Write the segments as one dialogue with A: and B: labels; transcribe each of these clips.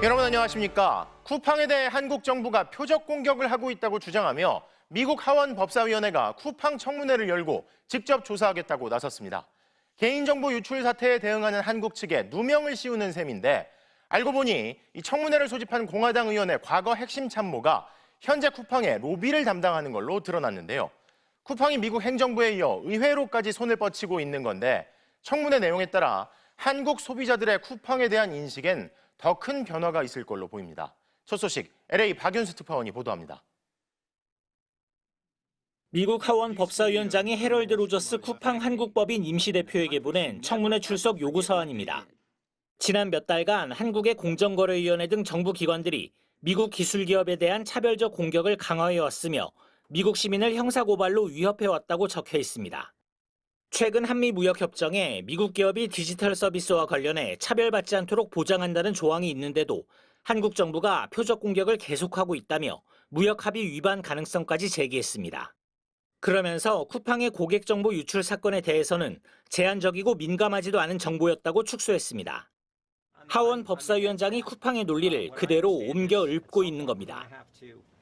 A: 여러분 안녕하십니까? 쿠팡에 대해 한국 정부가 표적 공격을 하고 있다고 주장하며 미국 하원 법사위원회가 쿠팡 청문회를 열고 직접 조사하겠다고 나섰습니다. 개인정보 유출 사태에 대응하는 한국 측에 누명을 씌우는 셈인데 알고 보니 이 청문회를 소집한 공화당 의원의 과거 핵심 참모가 현재 쿠팡의 로비를 담당하는 걸로 드러났는데요. 쿠팡이 미국 행정부에 이어 의회로까지 손을 뻗치고 있는 건데 청문회 내용에 따라 한국 소비자들의 쿠팡에 대한 인식엔 더 큰 변화가 있을 걸로 보입니다. 첫 소식 LA 박윤수 특파원이 보도합니다.
B: 미국 하원 법사위원장이 해럴드 로저스 쿠팡 한국법인 임시대표에게 보낸 청문회 출석 요구 사안입니다. 지난 몇 달간 한국의 공정거래위원회 등 정부 기관들이 미국 기술기업에 대한 차별적 공격을 강화해왔으며 미국 시민을 형사고발로 위협해왔다고 적혀 있습니다. 최근 한미무역협정에 미국 기업이 디지털 서비스와 관련해 차별받지 않도록 보장한다는 조항이 있는데도 한국 정부가 표적 공격을 계속하고 있다며 무역 합의 위반 가능성까지 제기했습니다. 그러면서 쿠팡의 고객 정보 유출 사건에 대해서는 제한적이고 민감하지도 않은 정보였다고 축소했습니다. 하원 법사위원장이 쿠팡의 논리를 그대로 옮겨 읊고 있는 겁니다.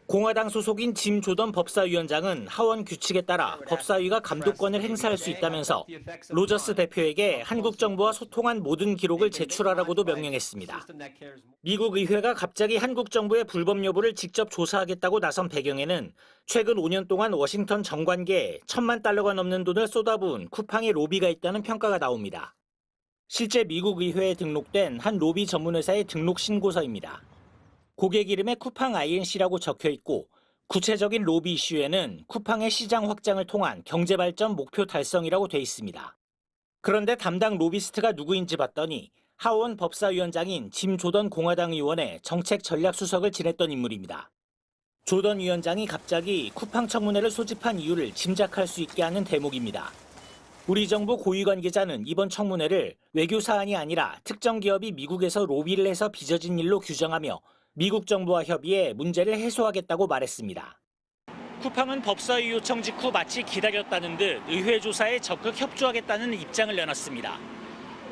B: 공화당 소속인 짐 조던 법사위원장은 하원 규칙에 따라 법사위가 감독권을 행사할 수 있다면서 로저스 대표에게 한국 정부와 소통한 모든 기록을 제출하라고도 명령했습니다. 미국 의회가 갑자기 한국 정부의 불법 여부를 직접 조사하겠다고 나선 배경에는 최근 5년 동안 워싱턴 정관계에 $10,000만 넘는 돈을 쏟아부은 쿠팡의 로비가 있다는 평가가 나옵니다. 실제 미국 의회에 등록된 한 로비 전문회사의 등록 신고서입니다. 고객 이름에 쿠팡 INC라고 적혀 있고 구체적인 로비 이슈에는 쿠팡의 시장 확장을 통한 경제발전 목표 달성이라고 돼 있습니다. 그런데 담당 로비스트가 누구인지 봤더니 하원 법사위원장인 짐 조던 공화당 의원의 정책 전략 수석을 지냈던 인물입니다. 조던 위원장이 갑자기 쿠팡 청문회를 소집한 이유를 짐작할 수 있게 하는 대목입니다. 우리 정부 고위 관계자는 이번 청문회를 외교 사안이 아니라 특정 기업이 미국에서 로비를 해서 빚어진 일로 규정하며 미국 정부와 협의해 문제를 해소하겠다고 말했습니다. 쿠팡은 법사위 요청 직후 마치 기다렸다는 듯 의회 조사에 적극 협조하겠다는 입장을 내놨습니다.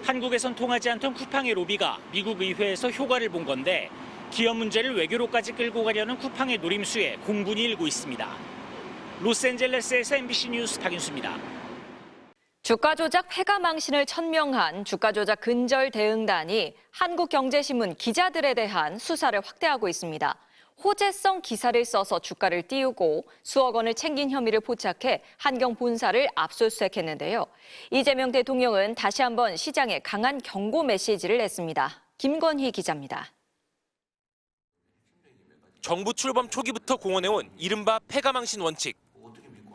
B: 한국에선 통하지 않던 쿠팡의 로비가 미국 의회에서 효과를 본 건데 기업 문제를 외교로까지 끌고 가려는 쿠팡의 노림수에 공분이 일고 있습니다. 로스앤젤레스에서 MBC 뉴스 박윤수입니다.
C: 주가 조작 폐가 망신을 천명한 주가 조작 근절 대응단이 한국경제신문 기자들에 대한 수사를 확대하고 있습니다. 호재성 기사를 써서 주가를 띄우고 수억 원을 챙긴 혐의를 포착해 한경 본사를 압수수색했는데요. 이재명 대통령은 다시 한번 시장에 강한 경고 메시지를 냈습니다. 김건희 기자입니다.
D: 정부 출범 초기부터 공언해온 이른바 폐가 망신 원칙.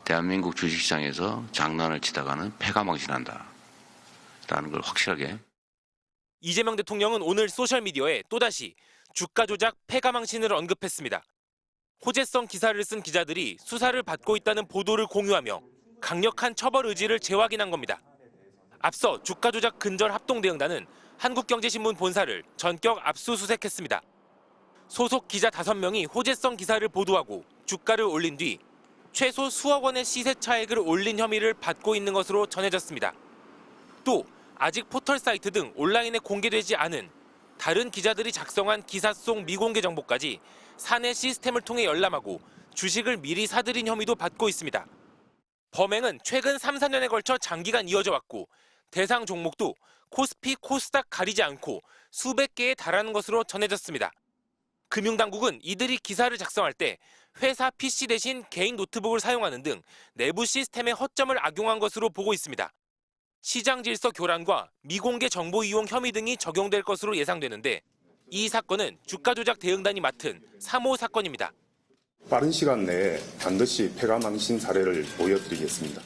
E: 대한민국 주식시장에서 장난을 치다가는 폐가 망신한다. 라는 걸 확실하게.
D: 이재명 대통령은 오늘 소셜미디어에 또다시 주가 조작 폐가 망신을 언급했습니다. 호재성 기사를 쓴 기자들이 수사를 받고 있다는 보도를 공유하며 강력한 처벌 의지를 재확인한 겁니다. 앞서 주가 조작 근절 합동대응단은 한국경제신문 본사를 전격 압수수색했습니다. 소속 기자 5명이 호재성 기사를 보도하고 주가를 올린 뒤 최소 수억 원의 시세 차익을 올린 혐의를 받고 있는 것으로 전해졌습니다. 또 아직 포털 사이트 등 온라인에 공개되지 않은 다른 기자들이 작성한 기사 속 미공개 정보까지 사내 시스템을 통해 열람하고 주식을 미리 사들인 혐의도 받고 있습니다. 범행은 최근 3, 4년에 걸쳐 장기간 이어져 왔고 대상 종목도 코스피, 코스닥 가리지 않고 수백 개에 달하는 것으로 전해졌습니다. 금융당국은 이들이 기사를 작성할 때 회사 PC 대신 개인 노트북을 사용하는 등 내부 시스템의 허점을 악용한 것으로 보고 있습니다. 시장 질서 교란과 미공개 정보 이용 혐의 등이 적용될 것으로 예상되는데 이 사건은 주가 조작 대응단이 맡은 3호 사건입니다.
F: 빠른 시간 내에 반드시 폐가 망신 사례를 보여드리겠습니다.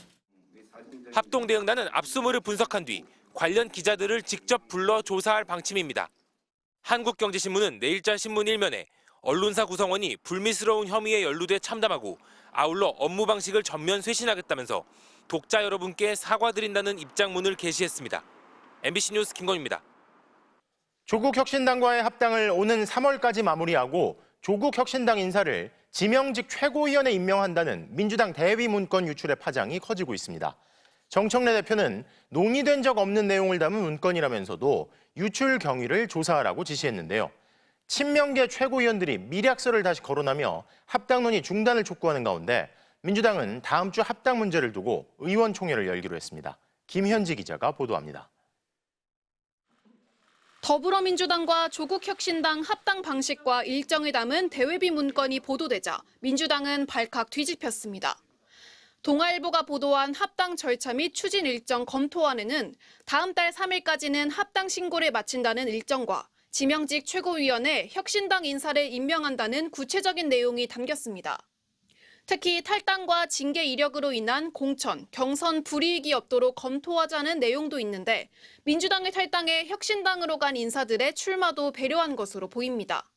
D: 합동대응단은 압수물을 분석한 뒤 관련 기자들을 직접 불러 조사할 방침입니다. 한국경제신문은 내일자 신문 1면에 언론사 구성원이 불미스러운 혐의에 연루돼 참담하고 아울러 업무 방식을 전면 쇄신하겠다면서 독자 여러분께 사과드린다는 입장문을 게시했습니다. MBC 뉴스 김건희입니다.
A: 조국 혁신당과의 합당을 오는 3월까지 마무리하고 조국 혁신당 인사를 지명직 최고위원에 임명한다는 민주당 대위 문건 유출의 파장이 커지고 있습니다. 정청래 대표는 논의된 적 없는 내용을 담은 문건이라면서도 유출 경위를 조사하라고 지시했는데요. 친명계 최고위원들이 밀약서를 다시 거론하며 합당론의 중단을 촉구하는 가운데 민주당은 다음 주 합당 문제를 두고 의원총회를 열기로 했습니다. 김현지 기자가 보도합니다.
G: 더불어민주당과 조국혁신당 합당 방식과 일정을 담은 대외비 문건이 보도되자 민주당은 발칵 뒤집혔습니다. 동아일보가 보도한 합당 절차 및 추진 일정 검토안에는 다음 달 3일까지는 합당 신고를 마친다는 일정과 지명직 최고위원회 혁신당 인사를 임명한다는 구체적인 내용이 담겼습니다. 특히 탈당과 징계 이력으로 인한 공천, 경선 불이익이 없도록 검토하자는 내용도 있는데 민주당을 탈당해 혁신당으로 간 인사들의 출마도 배려한 것으로 보입니다.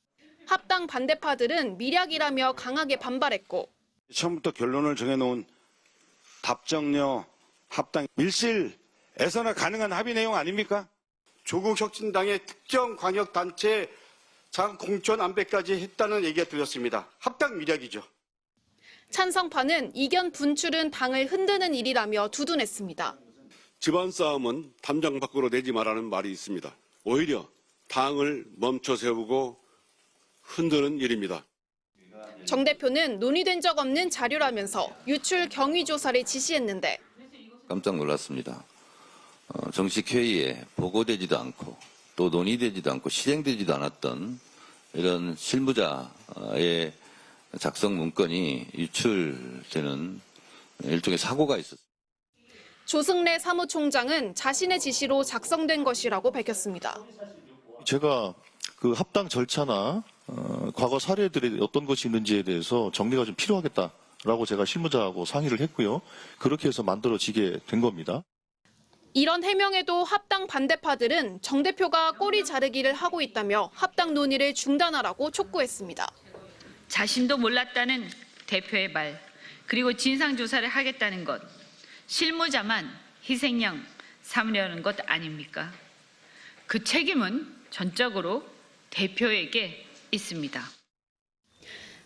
G: 합당 반대파들은 밀약이라며 강하게 반발했고
H: 처음부터 결론을 정해놓은 답정료 합당 밀실에서나 가능한 합의 내용 아닙니까?
I: 조국 혁신당의 특정 광역단체 장 공천 안배까지 했다는 얘기가 들렸습니다. 합당 밀약이죠.
G: 찬성파는 이견 분출은 당을 흔드는 일이라며 두둔했습니다.
J: 집안 싸움은 담장 밖으로 내지 말라는 말이 있습니다. 오히려 당을 멈춰 세우고 흔드는 일입니다.
G: 정 대표는 논의된 적 없는 자료라면서 유출 경위 조사를 지시했는데
E: 깜짝 놀랐습니다. 정식 회의에 보고되지도 않고 또 논의되지도 않고 실행되지도 않았던 이런 실무자의 작성 문건이 유출되는 일종의 사고가 있었습니다.
G: 조승래 사무총장은 자신의 지시로 작성된 것이라고 밝혔습니다.
K: 제가 그 합당 절차나 과거 사례들이 어떤 것이 있는지에 대해서 정리가 좀 필요하겠다라고 제가 실무자하고 상의를 했고요. 그렇게 해서 만들어지게 된 겁니다.
G: 이런 해명에도 합당 반대파들은 정 대표가 꼬리 자르기를 하고 있다며 합당 논의를 중단하라고 촉구했습니다.
L: 자신도 몰랐다는 대표의 말, 그리고 진상조사를 하겠다는 것, 실무자만 희생양 삼으려는 것 아닙니까? 그 책임은 전적으로 대표에게 있습니다.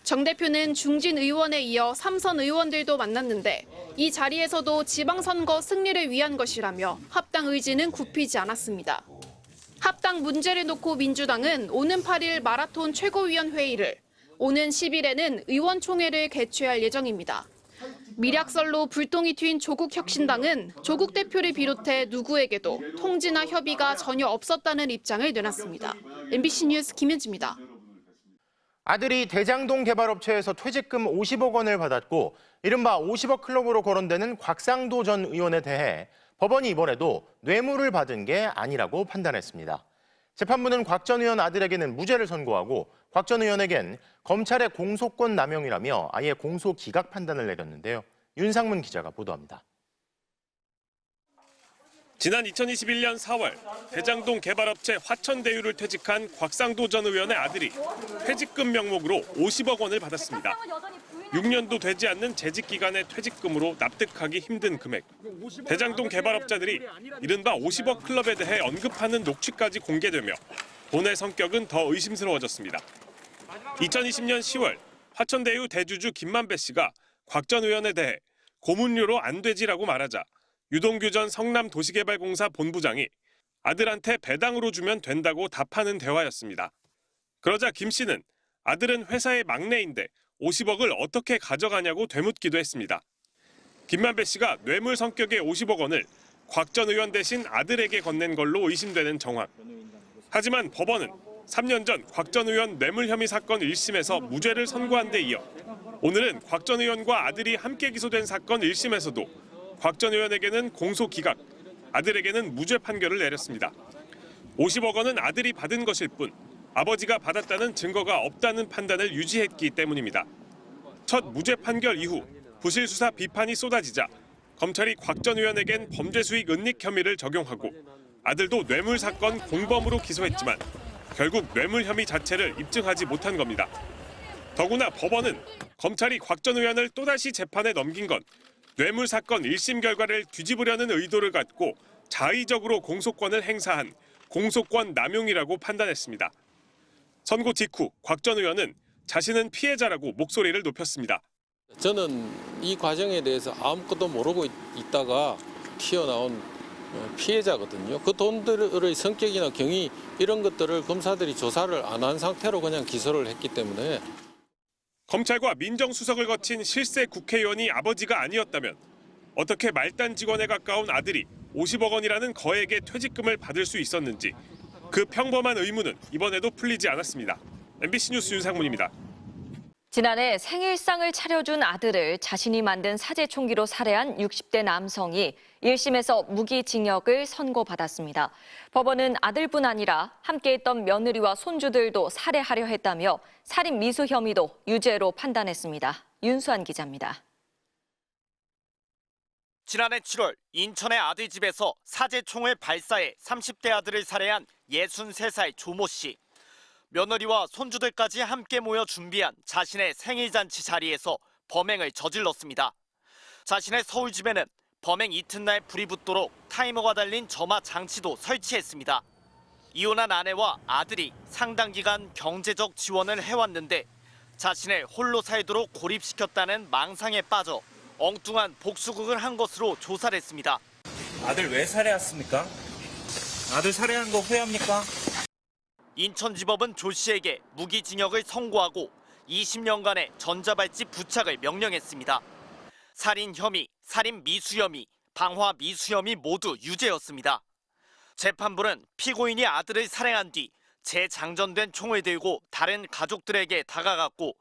G: 정 대표는 중진 의원에 이어 3선 의원들도 만났는데 이 자리에서도 지방선거 승리를 위한 것이라며 합당 의지는 굽히지 않았습니다. 합당 문제를 놓고 민주당은 오는 8일 마라톤 최고위원 회의를, 오는 10일에는 의원총회를 개최할 예정입니다. 밀약설로 불똥이 튄 조국혁신당은 조국 대표를 비롯해 누구에게도 통지나 협의가 전혀 없었다는 입장을 내놨습니다. MBC 뉴스 김현지입니다.
A: 아들이 대장동 개발업체에서 퇴직금 50억 원을 받았고 이른바 50억 클럽으로 거론되는 곽상도 전 의원에 대해 법원이 이번에도 뇌물을 받은 게 아니라고 판단했습니다. 재판부는 곽 전 의원 아들에게는 무죄를 선고하고 곽 전 의원에겐 검찰의 공소권 남용이라며 아예 공소 기각 판단을 내렸는데요. 윤상문 기자가 보도합니다.
D: 지난 2021년 4월 대장동 개발업체 화천대유를 퇴직한 곽상도 전 의원의 아들이 퇴직금 명목으로 50억 원을 받았습니다. 6년도 되지 않는 재직 기간의 퇴직금으로 납득하기 힘든 금액. 대장동 개발업자들이 이른바 50억 클럽에 대해 언급하는 녹취까지 공개되며 돈의 성격은 더 의심스러워졌습니다. 2020년 10월 화천대유 대주주 김만배 씨가 곽 전 의원에 대해 고문료로 안 되지라고 말하자 유동규 전 성남도시개발공사 본부장이 아들한테 배당으로 주면 된다고 답하는 대화였습니다. 그러자 김 씨는 아들은 회사의 막내인데 50억을 어떻게 가져가냐고 되묻기도 했습니다. 김만배 씨가 뇌물 성격의 50억 원을 곽 전 의원 대신 아들에게 건넨 걸로 의심되는 정황. 하지만 법원은 3년 전 곽 전 의원 뇌물 혐의 사건 1심에서 무죄를 선고한 데 이어 오늘은 곽 전 의원과 아들이 함께 기소된 사건 1심에서도 곽 전 의원에게는 공소 기각, 아들에게는 무죄 판결을 내렸습니다. 50억 원은 아들이 받은 것일 뿐 아버지가 받았다는 증거가 없다는 판단을 유지했기 때문입니다. 첫 무죄 판결 이후 부실 수사 비판이 쏟아지자 검찰이 곽 전 의원에겐 범죄 수익 은닉 혐의를 적용하고 아들도 뇌물 사건 공범으로 기소했지만 결국 뇌물 혐의 자체를 입증하지 못한 겁니다. 더구나 법원은 검찰이 곽 전 의원을 또다시 재판에 넘긴 건 뇌물 사건 1심 결과를 뒤집으려는 의도를 갖고 자의적으로 공소권을 행사한 공소권 남용이라고 판단했습니다. 선고 직후 곽 전 의원은 자신은 피해자라고 목소리를 높였습니다.
M: 저는 이 과정에 대해서 아무것도 모르고 있다가 튀어나온 피해자거든요. 그 돈들의 성격이나 경위 이런 것들을 검사들이 조사를 안 한 상태로 그냥 기소를 했기 때문에
N: 검찰과 민정수석을 거친 실세 국회의원이 아버지가 아니었다면 어떻게 말단 직원에 가까운 아들이 50억 원이라는 거액의 퇴직금을 받을 수 있었는지 그 평범한 의문은 이번에도 풀리지 않았습니다. MBC 뉴스 윤상문입니다.
C: 지난해 생일상을 차려준 아들을 자신이 만든 사제총기로 살해한 60대 남성이 1심에서 무기징역을 선고받았습니다. 법원은 아들뿐 아니라 함께했던 며느리와 손주들도 살해하려 했다며 살인 미수 혐의도 유죄로 판단했습니다. 윤수환 기자입니다.
O: 지난해 7월 인천의 아들 집에서 사제총을 발사해 30대 아들을 살해한 63살 조모 씨. 며느리와 손주들까지 함께 모여 준비한 자신의 생일잔치 자리에서 범행을 저질렀습니다. 자신의 서울 집에는 범행 이튿날 불이 붙도록 타이머가 달린 점화 장치도 설치했습니다. 이혼한 아내와 아들이 상당 기간 경제적 지원을 해왔는데 자신을 홀로 살도록 고립시켰다는 망상에 빠져 엉뚱한 복수극을 한 것으로 조사를 했습니다.
P: 아들 왜 살해했습니까? 아들 살해한 거 후회합니까?
O: 인천지법은 조 씨에게 무기징역을 선고하고 20년간의 전자발찌 부착을 명령했습니다. 살인 혐의, 살인 미수 혐의, 방화 미수 혐의 모두 유죄였습니다. 재판부는 피고인이 아들을 살해한 뒤 재장전된 총을 들고 다른 가족들에게 다가갔고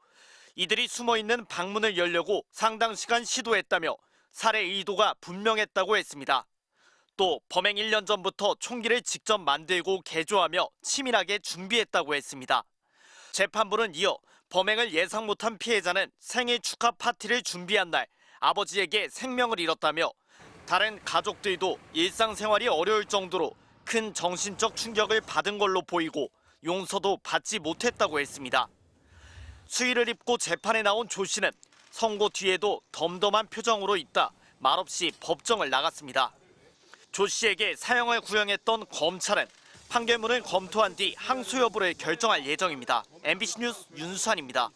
O: 이들이 숨어있는 방문을 열려고 상당 시간 시도했다며 살해 의도가 분명했다고 했습니다. 또 범행 1년 전부터 총기를 직접 만들고 개조하며 치밀하게 준비했다고 했습니다. 재판부는 이어 범행을 예상 못한 피해자는 생일 축하 파티를 준비한 날 아버지에게 생명을 잃었다며 다른 가족들도 일상생활이 어려울 정도로 큰 정신적 충격을 받은 걸로 보이고 용서도 받지 못했다고 했습니다. 수의를 입고 재판에 나온 조 씨는 선고 뒤에도 덤덤한 표정으로 있다 말없이 법정을 나갔습니다. 조 씨에게 사형을 구형했던 검찰은 판결문을 검토한 뒤 항소 여부를 결정할 예정입니다. MBC 뉴스 윤수환입니다.